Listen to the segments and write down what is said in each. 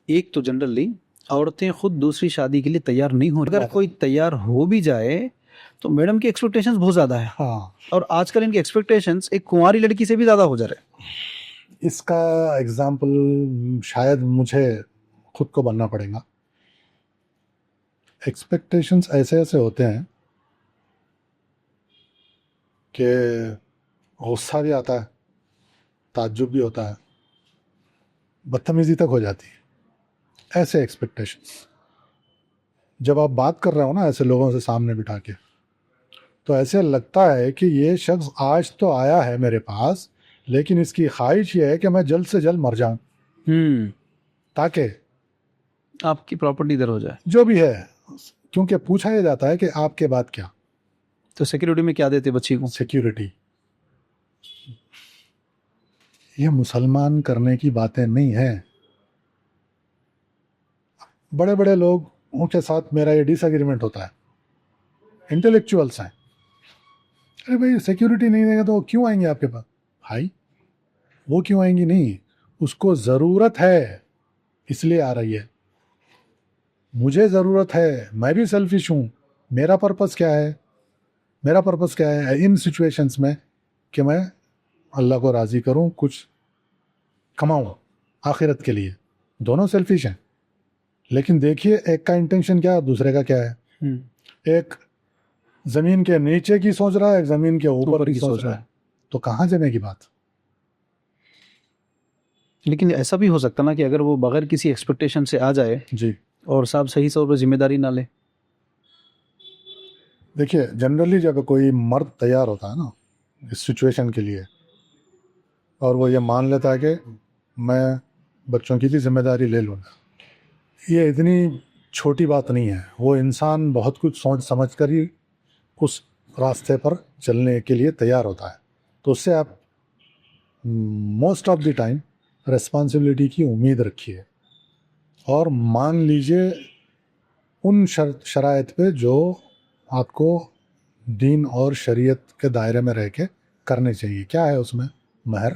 ایک تو جنرلی عورتیں خود دوسری شادی کے لیے تیار نہیں ہو، اگر کوئی تیار ہو بھی جائے تو میڈم کی ایکسپیکٹیشنز بہت زیادہ ہے، ہاں، اور آج کل ان کی ایکسپیکٹیشنز ایک کنواری لڑکی سے بھی زیادہ ہو جا رہے ہیں۔ اس کا ایگزامپل شاید مجھے خود کو بننا پڑے گا۔ ایکسپیکٹیشنز ایسے ایسے ہوتے ہیں کہ غصہ بھی آتا ہے، تعجب بھی ہوتا ہے، بدتمیزی تک ہو جاتی ہے۔ ایسے ایکسپیکٹیشنز جب آپ بات کر رہے ہو نا ایسے لوگوں سے سامنے بٹھا کے، تو ایسے لگتا ہے کہ یہ شخص آج تو آیا ہے میرے پاس، لیکن اس کی خواہش یہ ہے کہ میں جلد سے جلد مر جاؤں تاکہ آپ کی پراپرٹی ادھر ہو جائے، جو بھی ہے، کیونکہ پوچھا یہ جاتا ہے کہ آپ کے بعد کیا؟ تو سیکیورٹی میں کیا دیتے بچی کو؟ سیکیورٹی۔ یہ مسلمان کرنے کی باتیں نہیں ہیں۔ بڑے بڑے لوگ ان کے ساتھ میرا یہ ڈس ایگریمنٹ ہوتا ہے، انٹلیکچوئلس ہیں، ارے بھائی سیکیورٹی نہیں دیں گے تو کیوں آئیں گے آپ کے پاس؟ بھائی وہ کیوں آئیں گی؟ نہیں، اس کو ضرورت ہے اس لیے آ رہی ہے۔ مجھے ضرورت ہے، میں بھی سیلفش ہوں، میرا پرپس کیا ہے؟ میرا پرپس کیا ہے ان سچویشنز میں؟ کہ میں اللہ کو راضی کروں، کچھ کماؤں آخرت کے لیے۔ دونوں سیلفش ہیں، لیکن دیکھیے ایک کا انٹینشن کیا، دوسرے کا کیا ہے۔ ایک زمین کے نیچے کی سوچ رہا ہے، ایک زمین کے اوپر کی سوچ رہا ہے، تو کہاں جانے کی بات؟ لیکن ایسا بھی ہو سکتا نا کہ اگر وہ بغیر کسی ایکسپیکٹیشن سے آ جائے جی، اور صاحب صحیح طور پر ذمہ داری نہ لے۔ دیکھیے جنرلی جب کوئی مرد تیار ہوتا ہے نا اس سچویشن کے لیے، اور وہ یہ مان لیتا ہے کہ میں بچوں کی بھی ذمہ داری لے لوں گا، یہ اتنی چھوٹی بات نہیں ہے۔ وہ انسان بہت کچھ سوچ سمجھ کر ہی اس راستے پر چلنے کے لیے تیار ہوتا ہے، تو اس سے آپ most of the time responsibility کی امید رکھیے، اور مان لیجئے ان شرائط پہ جو آپ کو دین اور شریعت کے دائرے میں رہ کے کرنے چاہیے۔ کیا ہے اس میں؟ مہر،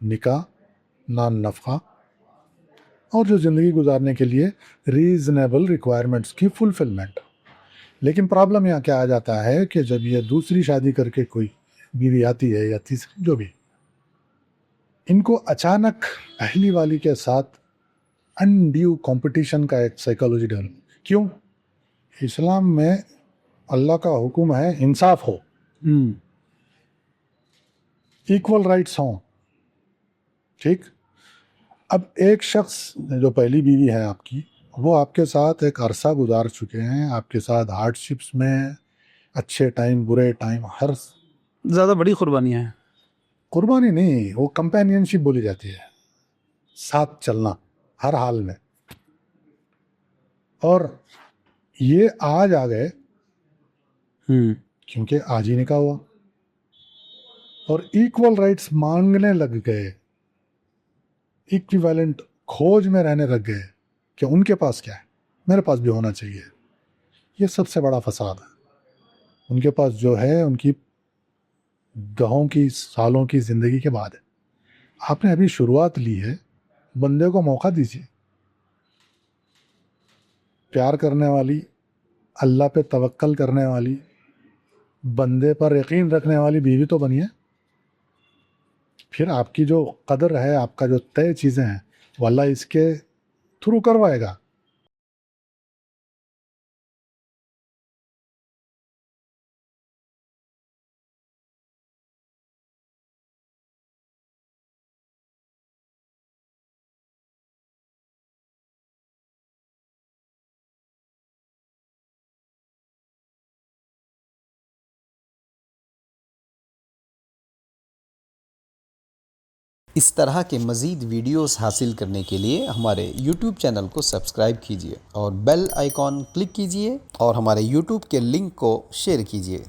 نکاح، نان نفقہ، اور جو زندگی گزارنے کے لیے ریزنیبل ریکوائرمنٹس کی فلفلمنٹ۔ لیکن پرابلم یہاں کیا آ جاتا ہے کہ جب یہ دوسری شادی کر کے کوئی بیوی آتی ہے یا تیسری، جو بھی، ان کو اچانک پہلی والی کے ساتھ انڈیو کمپٹیشن کا ایک سائیکالوجی ڈیولپ۔ کیوں؟ اسلام میں اللہ کا حکم ہے انصاف ہو، ایکول رائٹس ہوں، ٹھیک؟ اب ایک شخص جو پہلی بیوی ہے آپ کی، وہ آپ کے ساتھ ایک عرصہ گزار چکے ہیں، آپ کے ساتھ ہارڈ شپس میں، اچھے ٹائم برے ٹائم، ہر زیادہ بڑی قربانیاں ہیں۔ قربانی نہیں، وہ کمپینین شپ بولی جاتی ہے، ساتھ چلنا ہر حال میں۔ اور یہ آج آ گئے کیونکہ آج ہی نکاح ہوا، اور ایکول رائٹس مانگنے لگ گئے، ایکویویلنٹ کھوج میں رہنے لگ گئے کہ ان کے پاس کیا ہے، میرے پاس بھی ہونا چاہیے۔ یہ سب سے بڑا فساد ہے۔ ان کے پاس جو ہے ان کی دہوں کی سالوں کی زندگی کے بعد ہے۔ آپ نے ابھی شروعات لی ہے، بندے کو موقع دیجیے۔ پیار کرنے والی، اللہ پہ توکل کرنے والی، بندے پر یقین رکھنے والی بیوی تو بنیے، پھر آپ کی جو قدر ہے، آپ کا جو طے چیزیں ہیں، وہ اللہ اس کے تھرو کروائے گا۔ اس طرح کے مزید ویڈیوز حاصل کرنے کے لیے ہمارے YouTube چینل کو سبسکرائب کیجیے اور بیل آئیکن کلک کیجیے، اور ہمارے YouTube کے لنک کو شیئر کیجیے۔